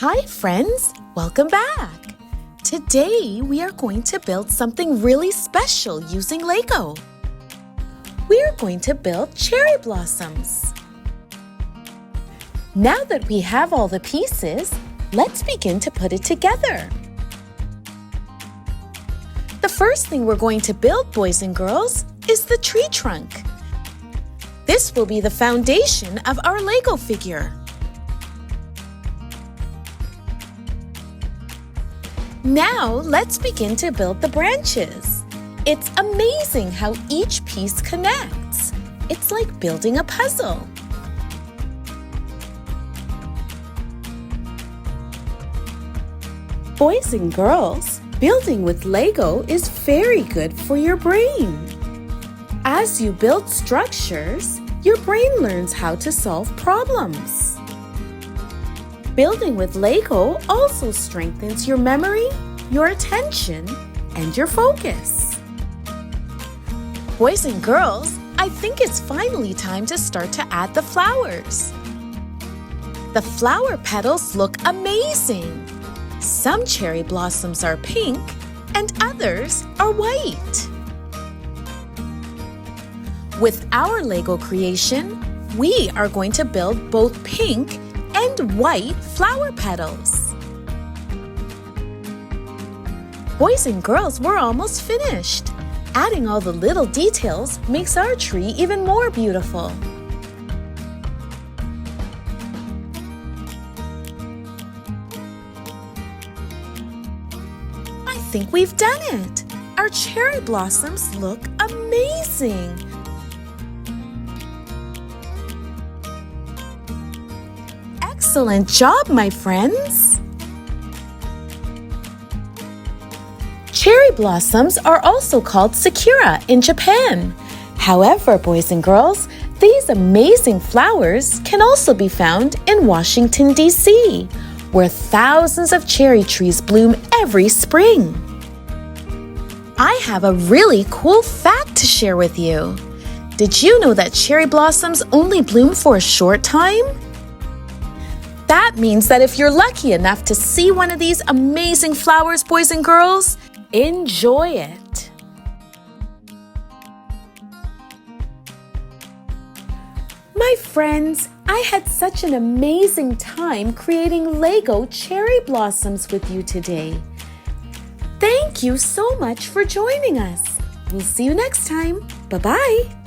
Hi friends, welcome back. Today we are going to build something really special using Lego. We are going to build cherry blossoms. Now that we have all the pieces, let's begin to put it together. The first thing we're going to build, boys and girls, is the tree trunk. This will be the foundation of our Lego figure. Now, let's begin to build the branches. It's amazing how each piece connects. It's like building a puzzle. Boys and girls, building with Lego is very good for your brain. As you build structures, your brain learns how to solve problems. Building with Lego also strengthens your memory, your attention, and your focus. Boys and girls, I think it's finally time to start to add the flowers. The flower petals look amazing. Some cherry blossoms are pink and others are white. With our Lego creation, we are going to build both pink and white flower petals. Boys and girls, we're almost finished. Adding all the little details makes our tree even more beautiful. I think we've done it. Our cherry blossoms look amazing. Excellent job, my friends! Cherry blossoms are also called sakura in Japan. However, boys and girls, these amazing flowers can also be found in Washington, D.C., where thousands of cherry trees bloom every spring. I have a really cool fact to share with you. Did you know that cherry blossoms only bloom for a short time? That means that if you're lucky enough to see one of these amazing flowers, boys and girls, enjoy it. My friends, I had such an amazing time creating Lego cherry blossoms with you today. Thank you so much for joining us. We'll see you next time. Bye-bye.